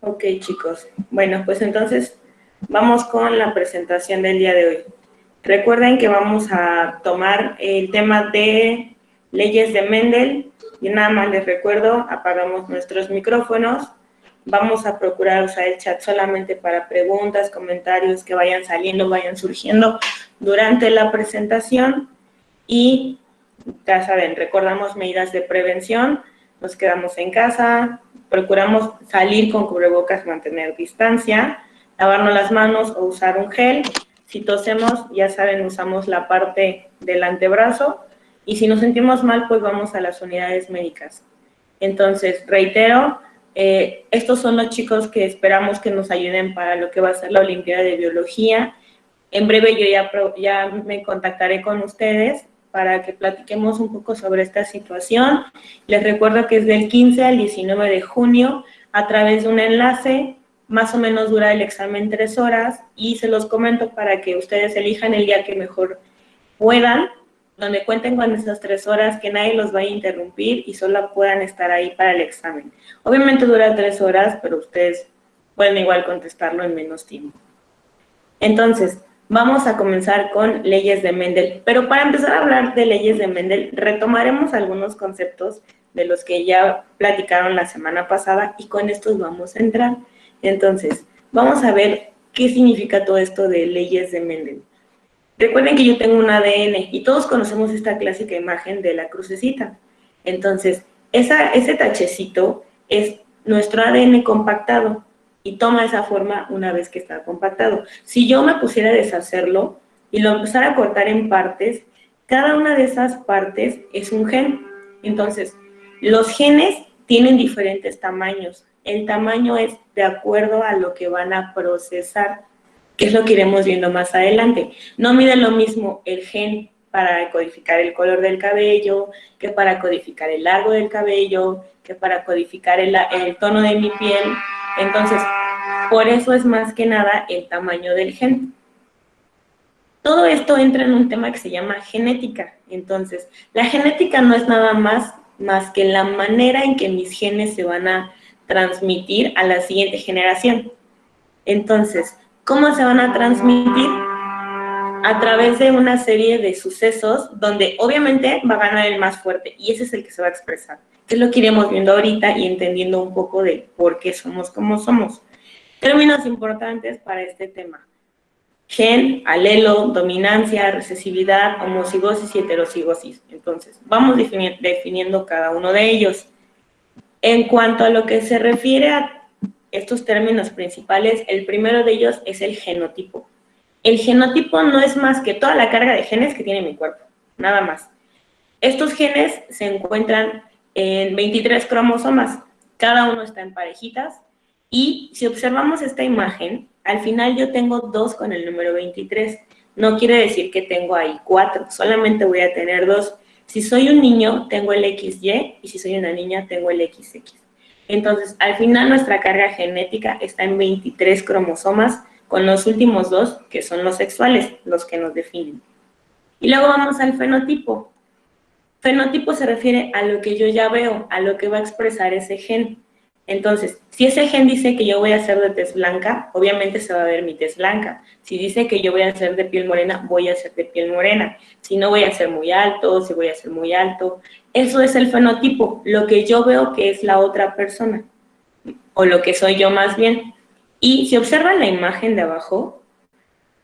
Ok, chicos. Bueno, pues entonces vamos con la presentación del día de hoy. Recuerden que vamos a tomar el tema de leyes de Mendel y nada más les recuerdo, apagamos nuestros micrófonos, vamos a procurar usar el chat solamente para preguntas, comentarios que vayan saliendo, vayan surgiendo durante la presentación y ya saben, recordamos medidas de prevención, nos quedamos en casa, procuramos salir con cubrebocas, mantener distancia, lavarnos las manos o usar un gel. Si tosemos, ya saben, usamos la parte del antebrazo y si nos sentimos mal, pues vamos a las unidades médicas. Entonces, reitero, estos son los chicos que esperamos que nos ayuden para lo que va a ser la Olimpiada de Biología. En breve yo ya me contactaré con ustedes para que platiquemos un poco sobre esta situación. Les recuerdo que es del 15 al 19 de junio a través de un enlace, más o menos dura el examen 3 horas y se los comento para que ustedes elijan el día que mejor puedan, donde cuenten con esas 3 horas, que nadie los vaya a interrumpir y solo puedan estar ahí para el examen. Obviamente dura 3 horas, pero ustedes pueden igual contestarlo en menos tiempo. Entonces, vamos a comenzar con leyes de Mendel. Pero para empezar a hablar de leyes de Mendel, retomaremos algunos conceptos de los que ya platicaron la semana pasada y con estos vamos a entrar. Entonces, vamos a ver qué significa todo esto de leyes de Mendel. Recuerden que yo tengo un ADN y todos conocemos esta clásica imagen de la crucecita. Entonces, ese tachecito es nuestro ADN compactado y toma esa forma una vez que está compactado. Si yo me pusiera a deshacerlo y lo empezara a cortar en partes, cada una de esas partes es un gen. Entonces, los genes tienen diferentes tamaños. El tamaño es de acuerdo a lo que van a procesar, que es lo que iremos viendo más adelante. No mide lo mismo el gen para codificar el color del cabello, que para codificar el largo del cabello, que para codificar el tono de mi piel. Entonces, por eso es más que nada el tamaño del gen. Todo esto entra en un tema que se llama genética. Entonces, la genética no es nada más que la manera en que mis genes se van a transmitir a la siguiente generación. Entonces, ¿cómo se van a transmitir? A través de una serie de sucesos donde obviamente va a ganar el más fuerte y ese es el que se va a expresar, que es lo que iremos viendo ahorita y entendiendo un poco de por qué somos como somos. Términos importantes para este tema: gen, alelo, dominancia, recesividad, homocigosis y heterocigosis. Entonces, vamos definiendo cada uno de ellos. En cuanto a lo que se refiere a estos términos principales, el primero de ellos es el genotipo. El genotipo no es más que toda la carga de genes que tiene mi cuerpo, nada más. Estos genes se encuentran en 23 cromosomas, cada uno está en parejitas, y si observamos esta imagen, al final yo tengo 2 con el número 23. No quiere decir que tengo ahí 4, solamente voy a tener 2. Si soy un niño, tengo el XY, y si soy una niña, tengo el XX. Entonces, al final nuestra carga genética está en 23 cromosomas, con los últimos 2, que son los sexuales, los que nos definen. Y luego vamos al fenotipo. Fenotipo se refiere a lo que yo ya veo, a lo que va a expresar ese gen. Entonces, si ese gen dice que yo voy a ser de tez blanca, obviamente se va a ver mi tez blanca. Si dice que yo voy a ser de piel morena, voy a ser de piel morena. Si no, voy a ser muy alto, si voy a ser muy alto. Eso es el fenotipo, lo que yo veo que es la otra persona, o lo que soy yo más bien. Y si observan la imagen de abajo,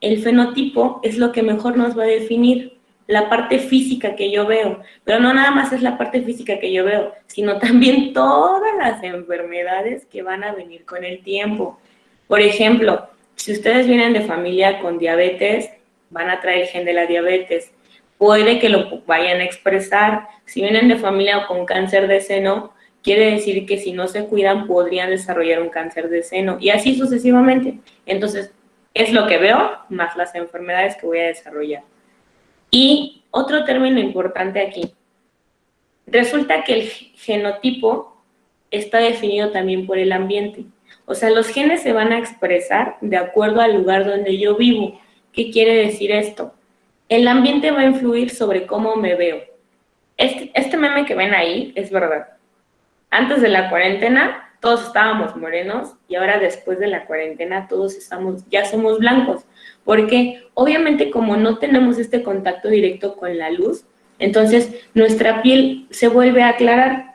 el fenotipo es lo que mejor nos va a definir, la parte física que yo veo, pero no nada más es la parte física que yo veo, sino también todas las enfermedades que van a venir con el tiempo. Por ejemplo, si ustedes vienen de familia con diabetes, van a traer el gen de la diabetes, puede que lo vayan a expresar. Si vienen de familia con cáncer de seno, quiere decir que si no se cuidan podrían desarrollar un cáncer de seno, y así sucesivamente. Entonces, es lo que veo más las enfermedades que voy a desarrollar. Y otro término importante aquí, resulta que el genotipo está definido también por el ambiente. O sea, los genes se van a expresar de acuerdo al lugar donde yo vivo. ¿Qué quiere decir esto? El ambiente va a influir sobre cómo me veo. Este meme que ven ahí es verdad. Antes de la cuarentena, todos estábamos morenos y ahora después de la cuarentena todos ya somos blancos. Porque obviamente como no tenemos este contacto directo con la luz, entonces nuestra piel se vuelve a aclarar.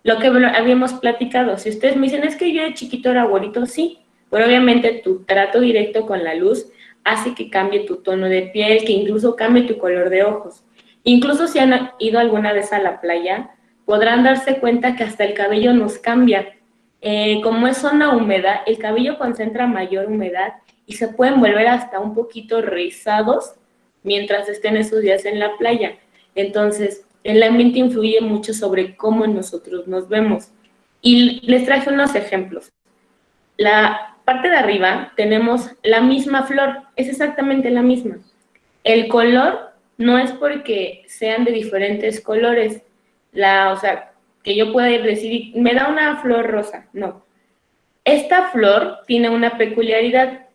Lo que habíamos platicado, si ustedes me dicen, es que yo de chiquito era güerito, sí, pero obviamente tu trato directo con la luz hace que cambie tu tono de piel, que incluso cambie tu color de ojos. Incluso si han ido alguna vez a la playa, podrán darse cuenta que hasta el cabello nos cambia. Como es zona húmeda, el cabello concentra mayor humedad y se pueden volver hasta un poquito rizados mientras estén esos días en la playa. Entonces, el ambiente influye mucho sobre cómo nosotros nos vemos. Y les traje unos ejemplos. La parte de arriba tenemos la misma flor, es exactamente la misma. El color no es porque sean de diferentes colores, o sea, que yo pueda ir decir, me da una flor rosa, no. Esta flor tiene una peculiaridad.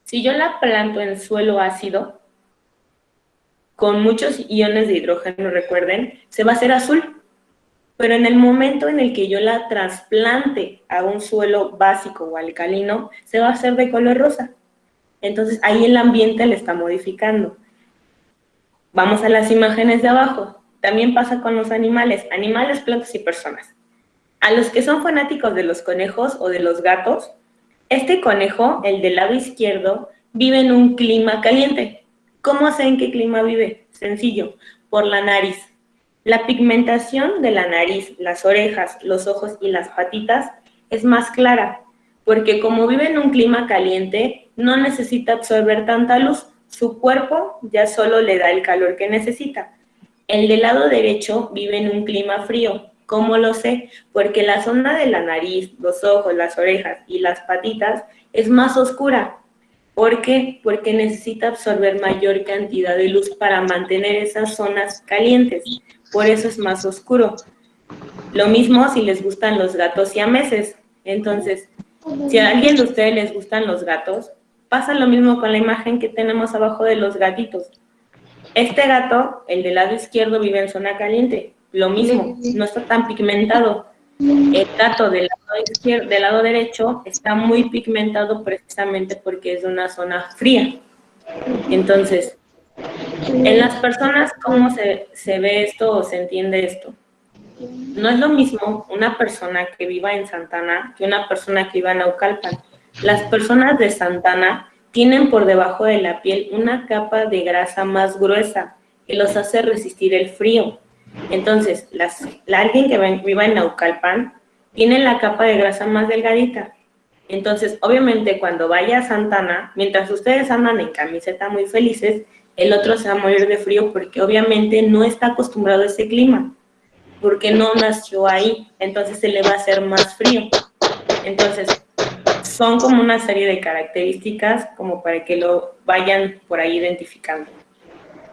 Si yo la planto en suelo ácido, con muchos iones de hidrógeno, recuerden, se va a hacer azul. Pero en el momento en el que yo la trasplante a un suelo básico o alcalino, se va a hacer de color rosa. Entonces, ahí el ambiente le está modificando. Vamos a las imágenes de abajo. También pasa con los animales, plantas y personas. A los que son fanáticos de los conejos o de los gatos, este conejo, el del lado izquierdo, vive en un clima caliente. ¿Cómo sé en qué clima vive? Sencillo, por la nariz. La pigmentación de la nariz, las orejas, los ojos y las patitas es más clara, porque como vive en un clima caliente, no necesita absorber tanta luz. Su cuerpo ya solo le da el calor que necesita. El del lado derecho vive en un clima frío. ¿Cómo lo sé? Porque la zona de la nariz, los ojos, las orejas y las patitas es más oscura. ¿Por qué? Porque necesita absorber mayor cantidad de luz para mantener esas zonas calientes. Por eso es más oscuro. Lo mismo si les gustan los gatos siameses. Entonces, si a alguien de ustedes les gustan los gatos, pasa lo mismo con la imagen que tenemos abajo de los gatitos. Este gato, el del lado izquierdo, vive en zona caliente. Lo mismo, no está tan pigmentado. El gato del lado derecho está muy pigmentado precisamente porque es de una zona fría. Entonces, en las personas, ¿cómo se ve esto o se entiende esto? No es lo mismo una persona que viva en Santana que una persona que viva en Naucalpan. Las personas de Santana tienen por debajo de la piel una capa de grasa más gruesa que los hace resistir el frío. Entonces, alguien que viva en Naucalpan tiene la capa de grasa más delgadita. Entonces, obviamente, cuando vaya a Santana, mientras ustedes andan en camiseta muy felices, el otro se va a morir de frío porque obviamente no está acostumbrado a ese clima, porque no nació ahí, entonces se le va a hacer más frío. Entonces, son como una serie de características como para que lo vayan por ahí identificando.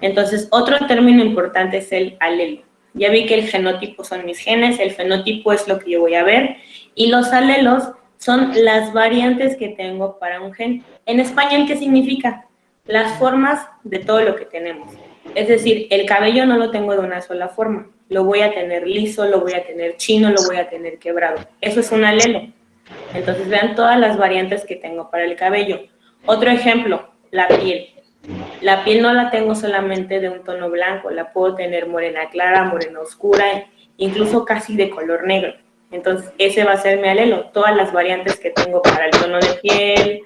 Entonces, otro término importante es el alelo. Ya vi que el genotipo son mis genes, el fenotipo es lo que yo voy a ver, y los alelos son las variantes que tengo para un gen. En español, ¿qué significa? Las formas de todo lo que tenemos. Es decir, el cabello no lo tengo de una sola forma. Lo voy a tener liso, lo voy a tener chino, lo voy a tener quebrado. Eso es un alelo. Entonces, vean todas las variantes que tengo para el cabello. Otro ejemplo, la piel. La piel no la tengo solamente de un tono blanco, la puedo tener morena clara, morena oscura, incluso casi de color negro. Entonces, ese va a ser mi alelo, todas las variantes que tengo para el tono de piel,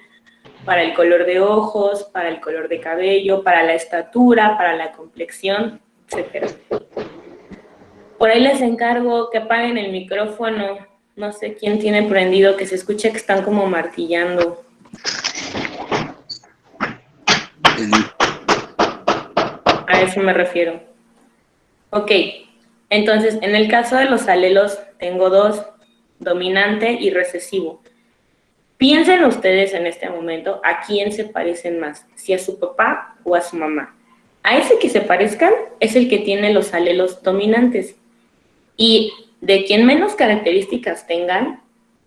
para el color de ojos, para el color de cabello, para la estatura, para la complexión, etc. Por ahí les encargo que apaguen el micrófono. No sé quién tiene prendido, que se escuche que están como martillando. A eso me refiero. Ok, entonces, en el caso de los alelos, tengo dos, dominante y recesivo. Piensen ustedes en este momento a quién se parecen más, si a su papá o a su mamá. A ese que se parezcan es el que tiene los alelos dominantes. Y de quien menos características tengan,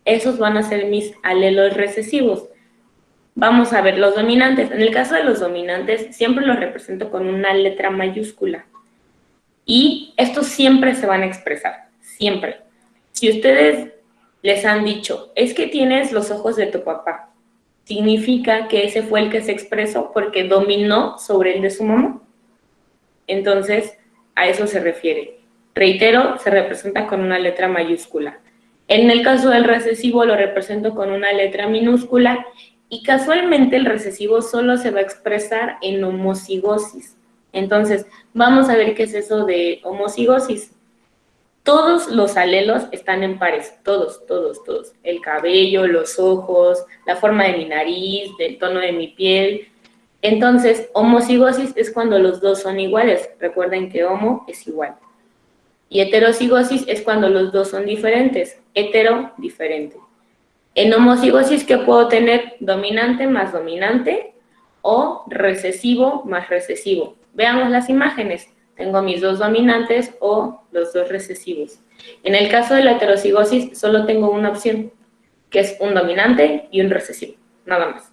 esos van a ser mis alelos recesivos. Vamos a ver los dominantes. En el caso de los dominantes, siempre los represento con una letra mayúscula. Y estos siempre se van a expresar, siempre. Si ustedes les han dicho, es que tienes los ojos de tu papá. Significa que ese fue el que se expresó porque dominó sobre el de su mamá. Entonces, a eso se refiere. Reitero, se representa con una letra mayúscula. En el caso del recesivo lo represento con una letra minúscula y casualmente el recesivo solo se va a expresar en homocigosis. Entonces, vamos a ver qué es eso de homocigosis. Todos los alelos están en pares, todos, todos, todos. El cabello, los ojos, la forma de mi nariz, el tono de mi piel. Entonces, homocigosis es cuando los dos son iguales. Recuerden que homo es igual. Y heterocigosis es cuando los dos son diferentes. Hetero, diferente. En homocigosis, ¿qué puedo tener? Dominante más dominante o recesivo más recesivo. Veamos las imágenes. Tengo mis dos dominantes o los dos recesivos. En el caso de la heterocigosis, solo tengo una opción, que es un dominante y un recesivo, nada más.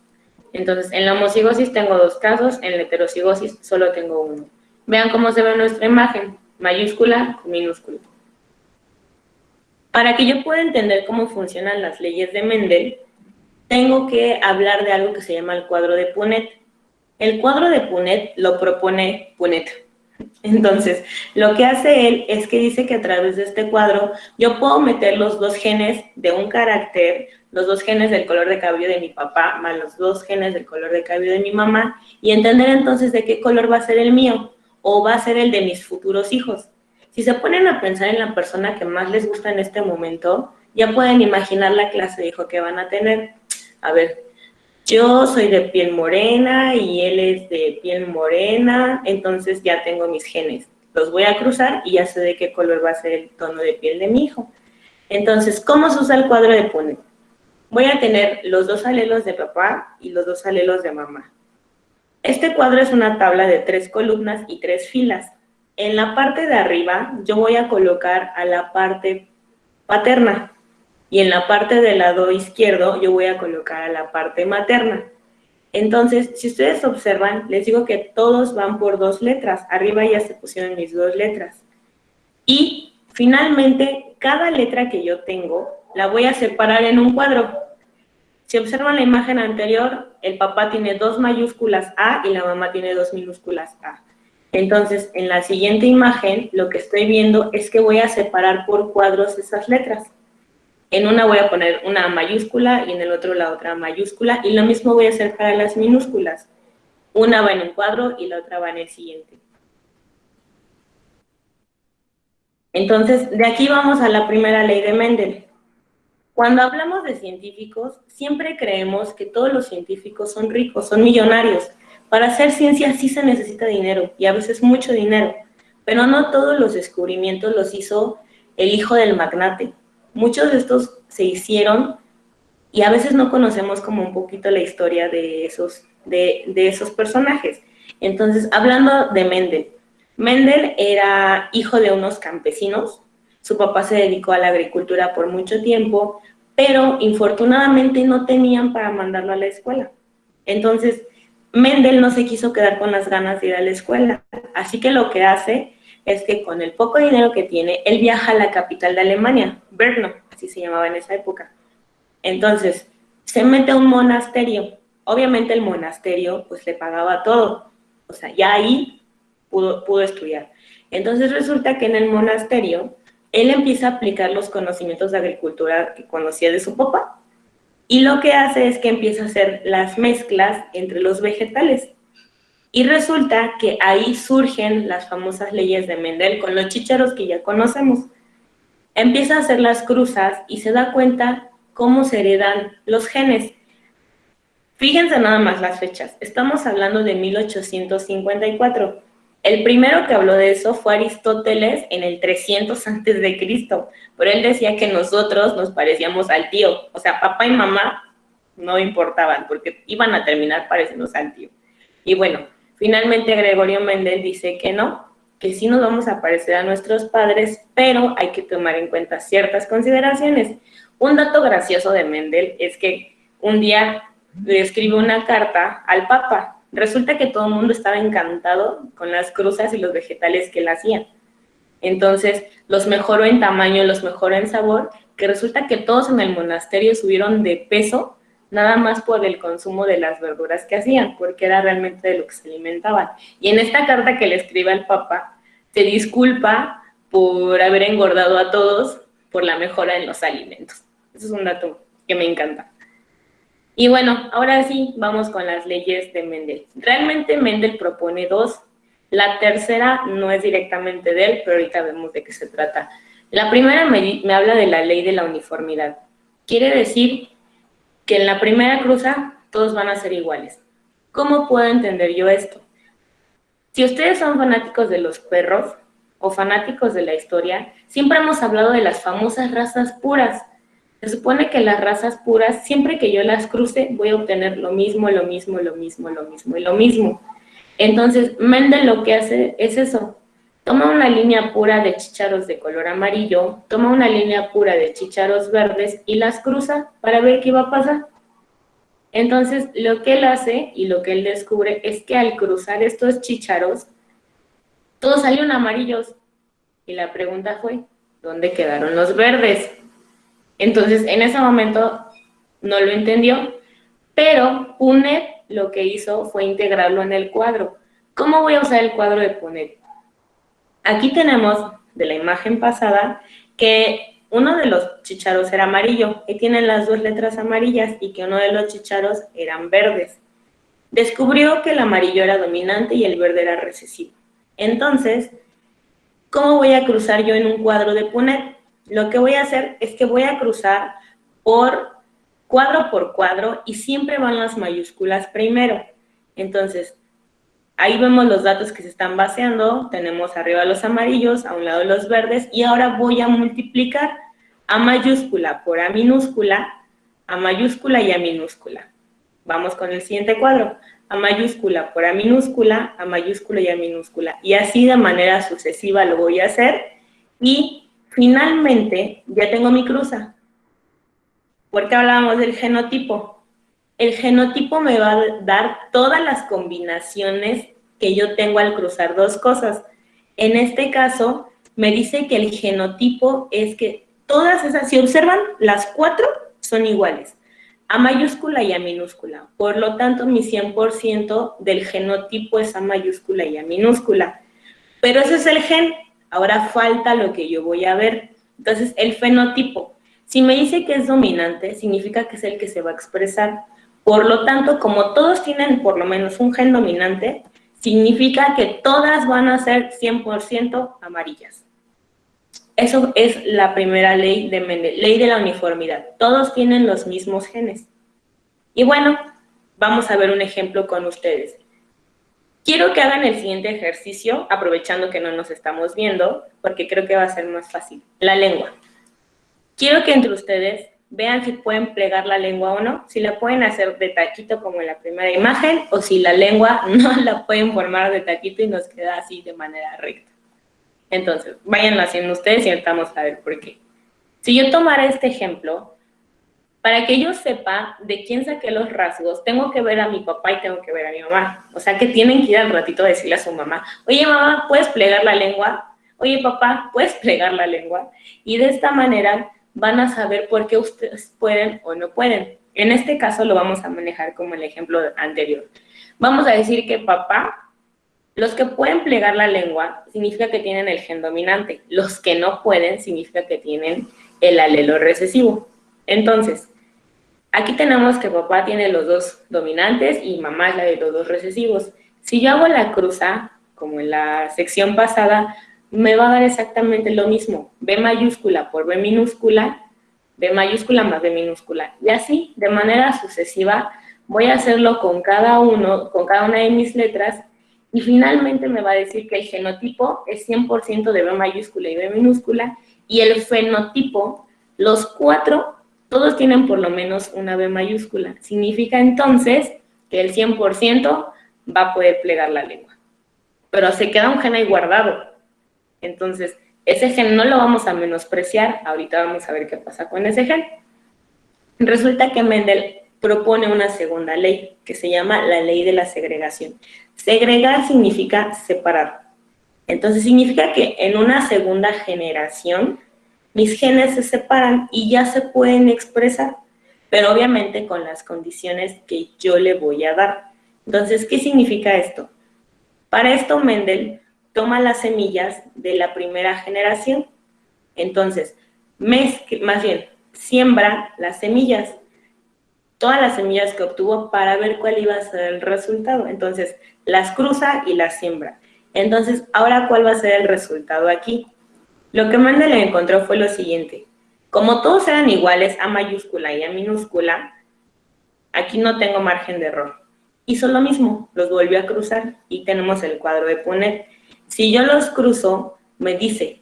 Entonces, en la homocigosis tengo dos casos, en la heterocigosis solo tengo uno. Vean cómo se ve nuestra imagen, mayúscula con minúscula. Para que yo pueda entender cómo funcionan las leyes de Mendel, tengo que hablar de algo que se llama el cuadro de Punnett. El cuadro de Punnett lo propone Punnett. Entonces, lo que hace él es que dice que a través de este cuadro yo puedo meter los dos genes de un carácter, los dos genes del color de cabello de mi papá, más los dos genes del color de cabello de mi mamá, y entender entonces de qué color va a ser el mío, o va a ser el de mis futuros hijos. Si se ponen a pensar en la persona que más les gusta en este momento, ya pueden imaginar la clase de hijo que van a tener. A ver, yo soy de piel morena y él es de piel morena, entonces ya tengo mis genes. Los voy a cruzar y ya sé de qué color va a ser el tono de piel de mi hijo. Entonces, ¿cómo se usa el cuadro de Punnett? Voy a tener los dos alelos de papá y los dos alelos de mamá. Este cuadro es una tabla de 3 columnas y 3 filas. En la parte de arriba yo voy a colocar a la parte paterna. Y en la parte del lado izquierdo yo voy a colocar a la parte materna. Entonces, si ustedes observan, les digo que todos van por 2 letras. Arriba ya se pusieron mis 2 letras. Y finalmente, cada letra que yo tengo la voy a separar en un cuadro. Si observan la imagen anterior, el papá tiene 2 mayúsculas A y la mamá tiene 2 minúsculas A. Entonces, en la siguiente imagen, lo que estoy viendo es que voy a separar por cuadros esas letras. En una voy a poner una mayúscula y en el otro la otra mayúscula, y lo mismo voy a hacer para las minúsculas. Una va en un cuadro y la otra va en el siguiente. Entonces, de aquí vamos a la primera ley de Mendel. Cuando hablamos de científicos, siempre creemos que todos los científicos son ricos, son millonarios. Para hacer ciencia sí se necesita dinero, y a veces mucho dinero, pero no todos los descubrimientos los hizo el hijo del magnate. Muchos de estos se hicieron y a veces no conocemos como un poquito la historia de esos personajes. Entonces, hablando de Mendel, Mendel era hijo de unos campesinos, su papá se dedicó a la agricultura por mucho tiempo, pero infortunadamente no tenían para mandarlo a la escuela. Entonces, Mendel no se quiso quedar con las ganas de ir a la escuela, así que lo que hace es que con el poco dinero que tiene, él viaja a la capital de Alemania, Brno, así se llamaba en esa época. Entonces, se mete a un monasterio. Obviamente el monasterio pues le pagaba todo, o sea, ya ahí pudo estudiar. Entonces resulta que en el monasterio él empieza a aplicar los conocimientos de agricultura que conocía de su papá, y lo que hace es que empieza a hacer las mezclas entre los vegetales. Y resulta que ahí surgen las famosas leyes de Mendel con los chícharos que ya conocemos. Empieza a hacer las cruzas y se da cuenta cómo se heredan los genes. Fíjense nada más las fechas. Estamos hablando de 1854. El primero que habló de eso fue Aristóteles en el 300 antes de Cristo, pero él decía que nosotros nos parecíamos al tío, o sea, papá y mamá no importaban porque iban a terminar pareciéndose al tío. Y bueno, finalmente Gregorio Mendel dice que no, que sí nos vamos a parecer a nuestros padres, pero hay que tomar en cuenta ciertas consideraciones. Un dato gracioso de Mendel es que un día le escribe una carta al Papa. Resulta que todo el mundo estaba encantado con las cruzas y los vegetales que él hacía. Entonces, los mejoró en tamaño, los mejoró en sabor, que resulta que todos en el monasterio subieron de peso nada más por el consumo de las verduras que hacían, porque era realmente de lo que se alimentaban. Y en esta carta que le escribe al Papa, se disculpa por haber engordado a todos por la mejora en los alimentos. Eso es un dato que me encanta. Y bueno, ahora sí, vamos con las leyes de Mendel. Realmente Mendel propone dos. La tercera no es directamente de él, pero ahorita vemos de qué se trata. La primera me habla de la ley de la uniformidad. Quiere decir que en la primera cruza todos van a ser iguales. ¿Cómo puedo entender yo esto? Si ustedes son fanáticos de los perros o fanáticos de la historia, siempre hemos hablado de las famosas razas puras. Se supone que las razas puras, siempre que yo las cruce, voy a obtener lo mismo, lo mismo, lo mismo, lo mismo y lo mismo. Entonces, Mendel lo que hace es eso. Toma una línea pura de chícharos de color amarillo, toma una línea pura de chícharos verdes y las cruza para ver qué va a pasar. Entonces, lo que él hace y lo que él descubre es que al cruzar estos chícharos, todos salieron amarillos. Y la pregunta fue, ¿dónde quedaron los verdes? Entonces, en ese momento no lo entendió, pero Punnett lo que hizo fue integrarlo en el cuadro. ¿Cómo voy a usar el cuadro de Punnett? Aquí tenemos de la imagen pasada que uno de los chícharos era amarillo y tienen las dos letras amarillas y que uno de los chícharos eran verdes. Descubrió que el amarillo era dominante y el verde era recesivo. Entonces, ¿cómo voy a cruzar yo en un cuadro de Punnett? Lo que voy a hacer es que voy a cruzar por cuadro y siempre van las mayúsculas primero. Entonces, ahí vemos los datos que se están vaciando, tenemos arriba los amarillos, a un lado los verdes, y ahora voy a multiplicar A mayúscula por A minúscula y A minúscula. Vamos con el siguiente cuadro. A mayúscula por A minúscula y A minúscula. Y así de manera sucesiva lo voy a hacer. Y finalmente ya tengo mi cruza. ¿Por qué hablábamos del genotipo? El genotipo me va a dar todas las combinaciones que yo tengo al cruzar dos cosas. En este caso, me dice que el genotipo es que todas esas, si observan, las cuatro son iguales. A mayúscula y A minúscula. Por lo tanto, mi 100% del genotipo es A mayúscula y A minúscula. Pero ese es el gen. Ahora falta lo que yo voy a ver. Entonces, el fenotipo. Si me dice que es dominante, significa que es el que se va a expresar. Por lo tanto, como todos tienen por lo menos un gen dominante, significa que todas van a ser 100% amarillas. Eso es la primera ley de Mendel, ley de la uniformidad. Todos tienen los mismos genes. Y bueno, vamos a ver un ejemplo con ustedes. Quiero que hagan el siguiente ejercicio, aprovechando que no nos estamos viendo, porque creo que va a ser más fácil. La lengua. Quiero que entre ustedes vean si pueden plegar la lengua o no, si la pueden hacer de taquito como en la primera imagen, o si la lengua no la pueden formar de taquito y nos queda así de manera recta. Entonces, váyanlo haciendo ustedes y ahorita vamos a ver por qué. Si yo tomara este ejemplo, para que yo sepa de quién saqué los rasgos, tengo que ver a mi papá y tengo que ver a mi mamá. O sea, que tienen que ir al ratito a decirle a su mamá, oye, mamá, ¿puedes plegar la lengua? Oye, papá, ¿puedes plegar la lengua? Y de esta manera van a saber por qué ustedes pueden o no pueden. En este caso lo vamos a manejar como el ejemplo anterior. Vamos a decir que papá, los que pueden plegar la lengua significa que tienen el gen dominante. Los que no pueden significa que tienen el alelo recesivo. Entonces, aquí tenemos que papá tiene los dos dominantes y mamá es la de los dos recesivos. Si yo hago la cruza, como en la sección pasada, me va a dar exactamente lo mismo. B mayúscula por B minúscula, B mayúscula más B minúscula. Y así, de manera sucesiva, voy a hacerlo con cada una de mis letras y finalmente me va a decir que el genotipo es 100% de B mayúscula y B minúscula y el fenotipo, los cuatro, todos tienen por lo menos una B mayúscula. Significa entonces que el 100% va a poder plegar la lengua. Pero se queda un gen ahí guardado. Entonces, ese gen no lo vamos a menospreciar. Ahorita vamos a ver qué pasa con ese gen. Resulta que Mendel propone una segunda ley que se llama la ley de la segregación. Segregar significa separar. Entonces, significa que en una segunda generación mis genes se separan y ya se pueden expresar, pero obviamente con las condiciones que yo le voy a dar. Entonces, ¿qué significa esto? Para esto, Mendel toma las semillas de la primera generación. Entonces, más bien, siembra las semillas, todas las semillas que obtuvo para ver cuál iba a ser el resultado. Entonces, las cruza y las siembra. Entonces, ahora, ¿cuál va a ser el resultado aquí? Lo que Mendel encontró fue lo siguiente. Como todos eran iguales, A mayúscula y A minúscula, aquí no tengo margen de error. Hizo lo mismo, los volvió a cruzar y tenemos el cuadro de Punnett. Si yo los cruzo, me dice,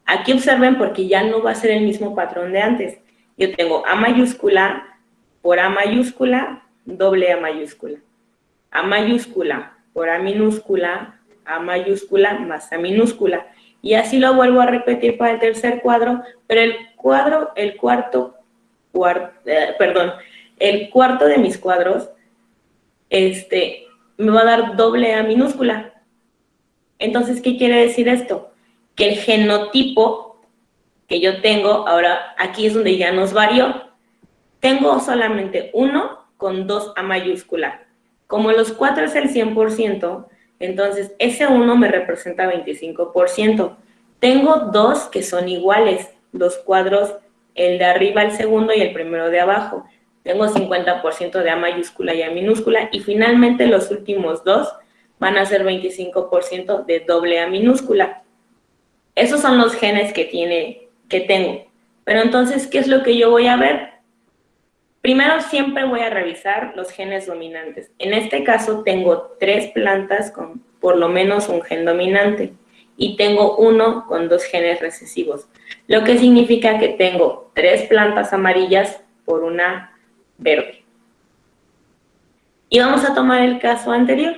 aquí observen porque ya no va a ser el mismo patrón de antes. Yo tengo A mayúscula por A mayúscula, doble A mayúscula. A mayúscula por A minúscula, A mayúscula más A minúscula. Y así lo vuelvo a repetir para el tercer cuadro, pero el cuarto de mis cuadros, me va a dar doble A minúscula. Entonces, ¿qué quiere decir esto? Que el genotipo que yo tengo, ahora aquí es donde ya nos varió, tengo solamente uno con dos A mayúscula. Como los 4 es el 100%, entonces ese 1 me representa 25%. Tengo dos que son iguales, los cuadros, el de arriba, el segundo y el primero de abajo. Tengo 50% de A mayúscula y A minúscula y finalmente los últimos dos van a ser 25% de doble A minúscula. Esos son los genes que tengo. Pero entonces, ¿qué es lo que yo voy a ver? Primero siempre voy a revisar los genes dominantes. En este caso tengo 3 plantas con por lo menos un gen dominante y tengo uno con 2 genes recesivos, lo que significa que tengo 3 plantas amarillas por una verde. Y vamos a tomar el caso anterior.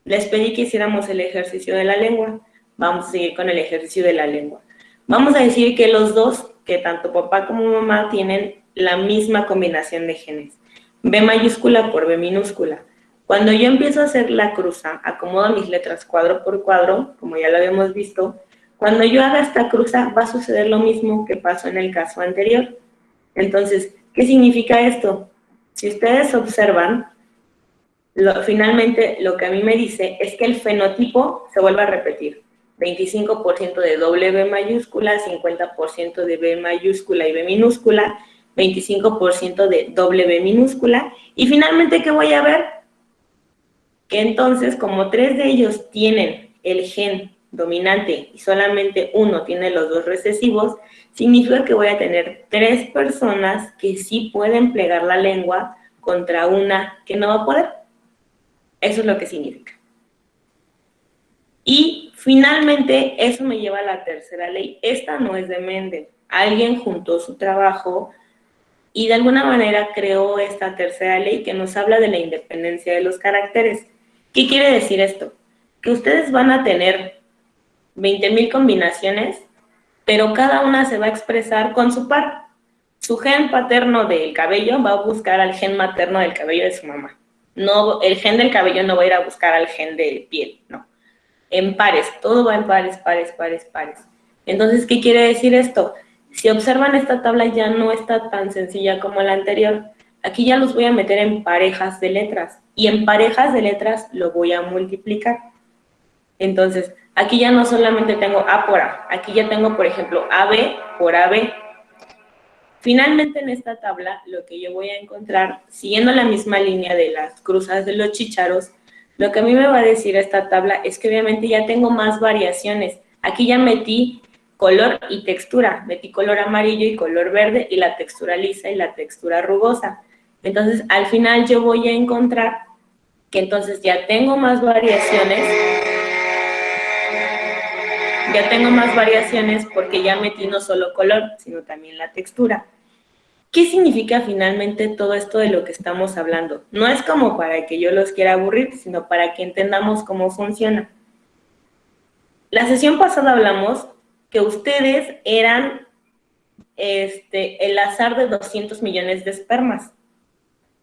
Les pedí que hiciéramos el ejercicio de la lengua. Vamos a seguir con el ejercicio de la lengua. Vamos a decir que los dos, que tanto papá como mamá tienen la misma combinación de genes. B mayúscula por B minúscula. Cuando yo empiezo a hacer la cruza, acomodo mis letras cuadro por cuadro, como ya lo habíamos visto, cuando yo haga esta cruza va a suceder lo mismo que pasó en el caso anterior. Entonces, ¿qué significa esto? Si ustedes observan, finalmente lo que a mí me dice es que el fenotipo se vuelve a repetir. 25% de doble B mayúscula, 50% de B mayúscula y B minúscula, 25% de doble B minúscula. Y finalmente, ¿qué voy a ver? Que entonces, como 3 de ellos tienen el gen dominante y solamente uno tiene los 2 recesivos, significa que voy a tener 3 personas que sí pueden plegar la lengua contra una que no va a poder. Eso es lo que significa. Y finalmente, eso me lleva a la tercera ley. Esta no es de Mendel. Alguien juntó su trabajo y de alguna manera creó esta tercera ley que nos habla de la independencia de los caracteres. ¿Qué quiere decir esto? Que ustedes van a tener 20,000 combinaciones, pero cada una se va a expresar con su par. Su gen paterno del cabello va a buscar al gen materno del cabello de su mamá. No, el gen del cabello no va a ir a buscar al gen de piel, no. En pares, todo va en pares, pares, pares, pares. Entonces, ¿qué quiere decir esto? Si observan esta tabla ya no está tan sencilla como la anterior. Aquí ya los voy a meter en parejas de letras y en parejas de letras lo voy a multiplicar. Entonces, aquí ya no solamente tengo A por A, aquí ya tengo, por ejemplo, AB por AB. Finalmente, en esta tabla, lo que yo voy a encontrar, siguiendo la misma línea de las cruzas de los chícharos, lo que a mí me va a decir esta tabla es que obviamente ya tengo más variaciones. Aquí ya metí color y textura, metí color amarillo y color verde y la textura lisa y la textura rugosa. Entonces, al final yo voy a encontrar que entonces ya tengo más variaciones porque ya metí no solo color, sino también la textura. ¿Qué significa finalmente todo esto de lo que estamos hablando? No es como para que yo los quiera aburrir, sino para que entendamos cómo funciona. La sesión pasada hablamos que ustedes eran el azar de 200 millones de espermas.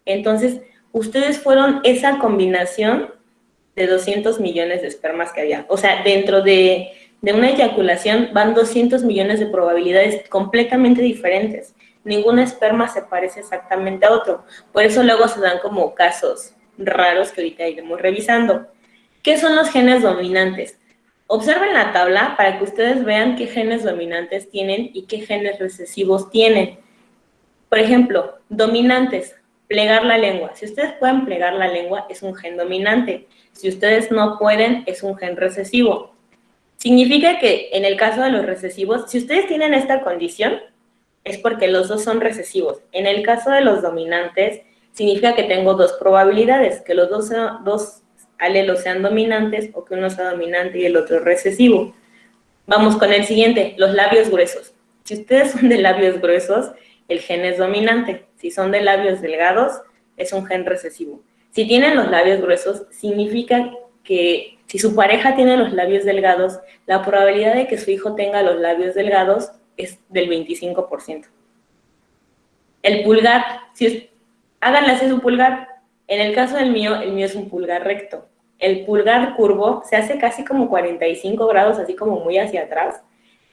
Entonces, ustedes fueron esa combinación de 200 millones de espermas que había. O sea, dentro de De una eyaculación van 200 millones de probabilidades completamente diferentes. Ningún esperma se parece exactamente a otro. Por eso luego se dan como casos raros que ahorita iremos revisando. ¿Qué son los genes dominantes? Observen la tabla para que ustedes vean qué genes dominantes tienen y qué genes recesivos tienen. Por ejemplo, dominantes, plegar la lengua. Si ustedes pueden plegar la lengua, es un gen dominante. Si ustedes no pueden, es un gen recesivo. Significa que en el caso de los recesivos, si ustedes tienen esta condición, es porque los dos son recesivos. En el caso de los dominantes, significa que tengo dos probabilidades, que los dos alelos sean dominantes o que uno sea dominante y el otro recesivo. Vamos con el siguiente, los labios gruesos. Si ustedes son de labios gruesos, el gen es dominante. Si son de labios delgados, es un gen recesivo. Si tienen los labios gruesos, significa que si su pareja tiene los labios delgados, la probabilidad de que su hijo tenga los labios delgados es del 25%. El pulgar, háganle así su pulgar. En el caso del mío, el mío es un pulgar recto. El pulgar curvo se hace casi como 45 grados, así como muy hacia atrás.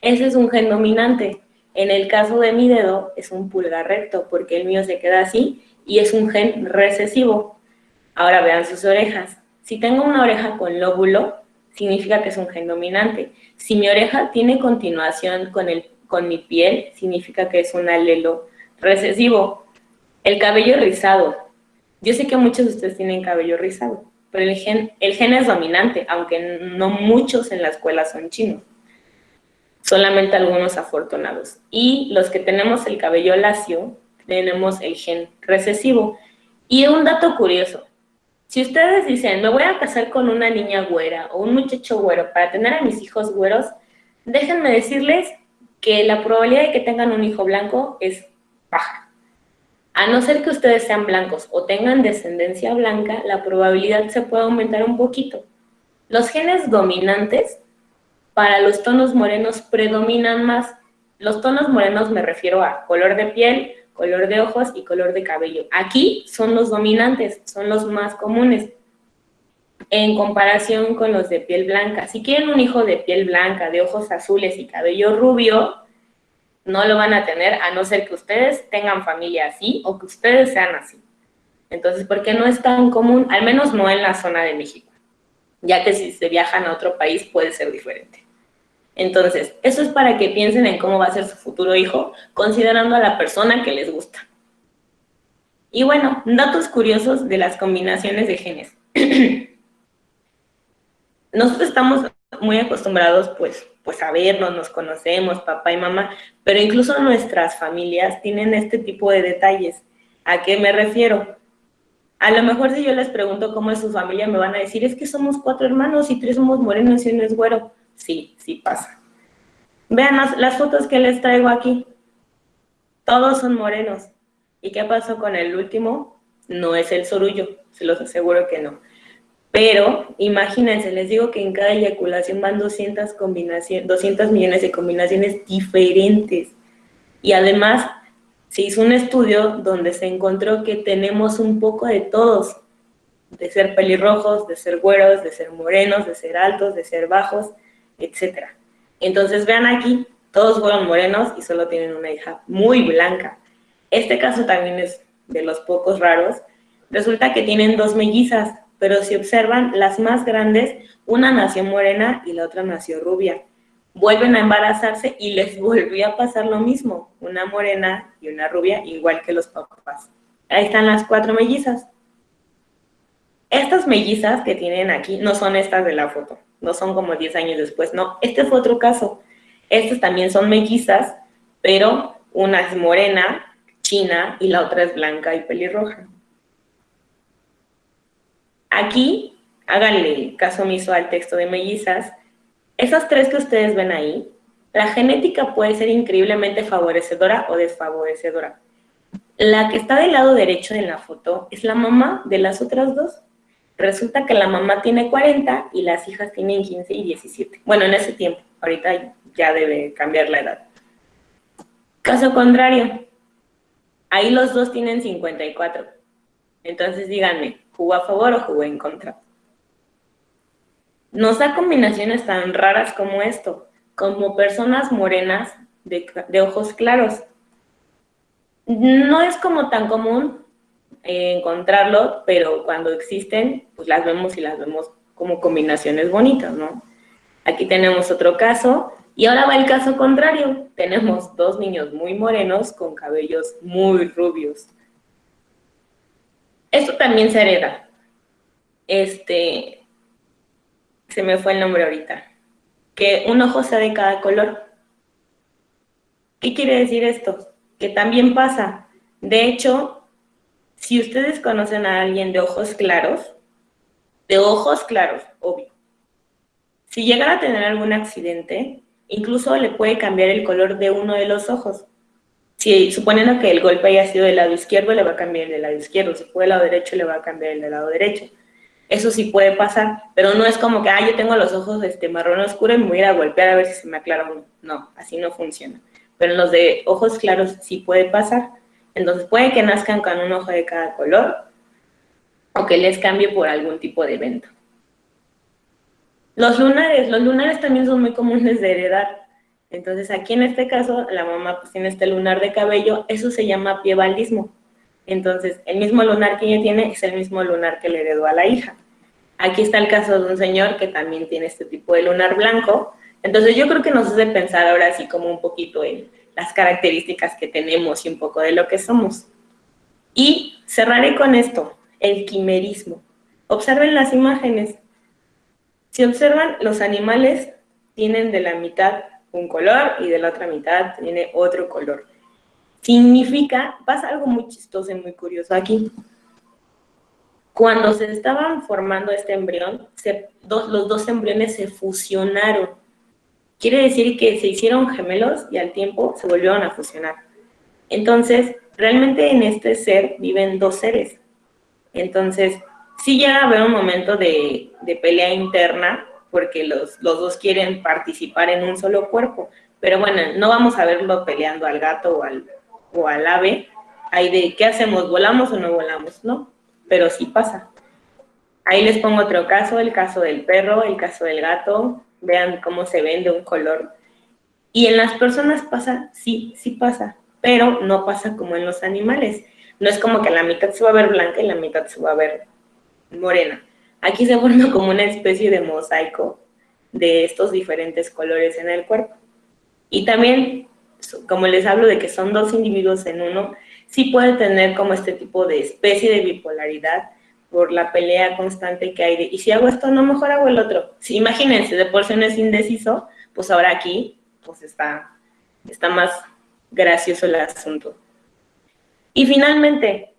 Ese es un gen dominante. En el caso de mi dedo, es un pulgar recto, porque el mío se queda así y es un gen recesivo. Ahora vean sus orejas. Si tengo una oreja con lóbulo, significa que es un gen dominante. Si mi oreja tiene continuación con mi piel, significa que es un alelo recesivo. El cabello rizado. Yo sé que muchos de ustedes tienen cabello rizado, pero el gen es dominante, aunque no muchos en la escuela son chinos. Solamente algunos afortunados. Y los que tenemos el cabello lacio, tenemos el gen recesivo. Y un dato curioso, si ustedes dicen, me voy a casar con una niña güera o un muchacho güero para tener a mis hijos güeros, déjenme decirles que la probabilidad de que tengan un hijo blanco es baja. A no ser que ustedes sean blancos o tengan descendencia blanca, la probabilidad se puede aumentar un poquito. Los genes dominantes para los tonos morenos predominan más. Los tonos morenos me refiero a color de piel, color de ojos y color de cabello. Aquí son los dominantes, son los más comunes en comparación con los de piel blanca. Si quieren un hijo de piel blanca, de ojos azules y cabello rubio, no lo van a tener a no ser que ustedes tengan familia así o que ustedes sean así. Entonces, ¿por qué no es tan común? Al menos no en la zona de México, ya que si se viajan a otro país puede ser diferente. Entonces, eso es para que piensen en cómo va a ser su futuro hijo, considerando a la persona que les gusta. Y bueno, datos curiosos de las combinaciones de genes. Nosotros estamos muy acostumbrados, pues a vernos, nos conocemos, papá y mamá, pero incluso nuestras familias tienen este tipo de detalles. ¿A qué me refiero? A lo mejor si yo les pregunto cómo es su familia, me van a decir, es que somos 4 hermanos y 3 somos morenos y uno es güero. Sí, sí pasa. Vean las fotos que les traigo aquí. Todos son morenos. ¿Y qué pasó con el último? No es el sorullo, se los aseguro que no. Pero imagínense, les digo que en cada eyaculación van 200 millones de combinaciones diferentes. Y además se hizo un estudio donde se encontró que tenemos un poco de todos, de ser pelirrojos, de ser güeros, de ser morenos, de ser altos, de ser bajos, etc. Entonces vean aquí, todos fueron morenos y solo tienen una hija muy blanca. Este caso también es de los pocos raros. Resulta que tienen 2 mellizas, pero si observan, las más grandes, una nació morena y la otra nació rubia. Vuelven a embarazarse y les volvió a pasar lo mismo, una morena y una rubia, igual que los papás. Ahí están las 4 mellizas. Estas mellizas que tienen aquí no son estas de la foto, no son como 10 años después, no, este fue otro caso. Estas también son mellizas, pero una es morena, china, y la otra es blanca y pelirroja. Aquí, háganle caso omiso al texto de mellizas. Esas 3 que ustedes ven ahí, la genética puede ser increíblemente favorecedora o desfavorecedora. La que está del lado derecho de la foto es la mamá de las otras 2. Resulta que la mamá tiene 40 y las hijas tienen 15 y 17. Bueno, en ese tiempo, ahorita ya debe cambiar la edad. Caso contrario, ahí los dos tienen 54. Entonces díganme, ¿jugó a favor o jugó en contra? nos da combinaciones tan raras como esto, como personas morenas de ojos claros. No es como tan común encontrarlo, pero cuando existen, pues las vemos y las vemos como combinaciones bonitas, ¿no? Aquí tenemos otro caso, y ahora va el caso contrario. Tenemos dos niños muy morenos con cabellos muy rubios. Esto también se hereda. Se me fue el nombre ahorita. Que un ojo sea de cada color. ¿Qué quiere decir esto? Que también pasa. De hecho, si ustedes conocen a alguien de ojos claros, obvio, si llegara a tener algún accidente, incluso le puede cambiar el color de uno de los ojos. Si suponiendo que el golpe haya sido del lado izquierdo, le va a cambiar el del lado izquierdo. Si fue del lado derecho, le va a cambiar el del lado derecho. Eso sí puede pasar, pero no es como que, yo tengo los ojos marrón oscuro y me voy a ir a golpear a ver si se me aclara uno. No, así no funciona. Pero en los de ojos claros sí puede pasar. Entonces puede que nazcan con un ojo de cada color o que les cambie por algún tipo de evento. Los lunares también son muy comunes de heredar. Entonces aquí en este caso la mamá pues tiene este lunar de cabello, eso se llama piebaldismo. Entonces el mismo lunar que ella tiene es el mismo lunar que le heredó a la hija. Aquí está el caso de un señor que también tiene este tipo de lunar blanco. Entonces yo creo que nos hace pensar ahora sí como un poquito en las características que tenemos y un poco de lo que somos. Y cerraré con esto, el quimerismo. Observen las imágenes. Si observan, los animales tienen de la mitad un color y de la otra mitad tiene otro color. Significa, pasa algo muy chistoso y muy curioso aquí. Cuando se estaban formando este embrión, los dos embriones se fusionaron. Quiere decir que se hicieron gemelos y al tiempo se volvieron a fusionar. Entonces, realmente en este ser viven dos seres. Entonces, sí llega a haber un momento de pelea interna, porque los dos quieren participar en un solo cuerpo. Pero bueno, no vamos a verlo peleando al gato o al ave. Hay de, ¿qué hacemos? ¿Volamos o no volamos? No, pero sí pasa. Ahí les pongo otro caso, el caso del perro, el caso del gato. Vean cómo se ven de un color. Y en las personas pasa, sí, sí pasa, pero no pasa como en los animales. No es como que la mitad se va a ver blanca y la mitad se va a ver morena. Aquí se forma como una especie de mosaico de estos diferentes colores en el cuerpo. Y también, como les hablo de que son dos individuos en uno, sí puede tener como este tipo de especie de bipolaridad por la pelea constante que hay de, y si hago esto, no, mejor hago el otro. Si, imagínense, de por sí no es indeciso, pues ahora aquí, pues está más gracioso el asunto. Y finalmente,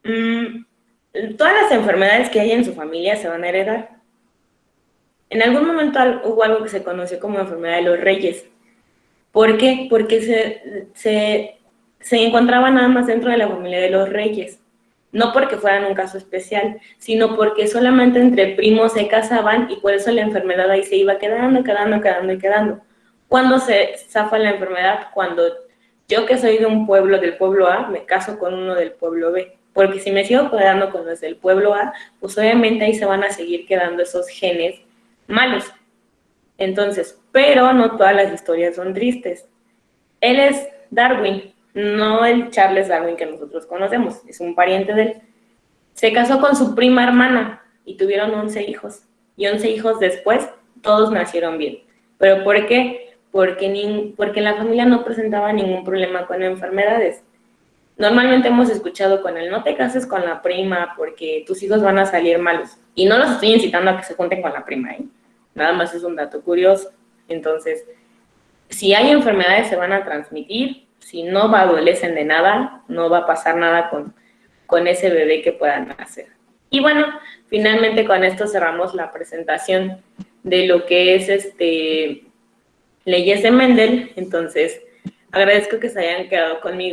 todas las enfermedades que hay en su familia se van a heredar. En algún momento hubo algo que se conoció como enfermedad de los reyes. ¿Por qué? Porque se encontraba nada más dentro de la familia de los reyes. No porque fueran un caso especial, sino porque solamente entre primos se casaban y por eso la enfermedad ahí se iba quedando. ¿Cuándo se zafa la enfermedad? Cuando yo, que soy de un pueblo, del pueblo A, me caso con uno del pueblo B. Porque si me sigo quedando con los del pueblo A, pues obviamente ahí se van a seguir quedando esos genes malos. Entonces, pero no todas las historias son tristes. Él es Darwin, no el Charles Darwin que nosotros conocemos, es un pariente de él. Se casó con su prima hermana y tuvieron 11 hijos. Y 11 hijos después, todos nacieron bien. ¿Pero por qué? Porque la familia no presentaba ningún problema con enfermedades. Normalmente hemos escuchado con el no te cases con la prima porque tus hijos van a salir malos. Y no los estoy incitando a que se junten con la prima, ¿eh? Nada más es un dato curioso. Entonces, si hay enfermedades se van a transmitir, si no adolecen de nada, no va a pasar nada con ese bebé que puedan nacer. Y bueno, finalmente con esto cerramos la presentación de lo que es leyes de Mendel. Entonces, agradezco que se hayan quedado conmigo.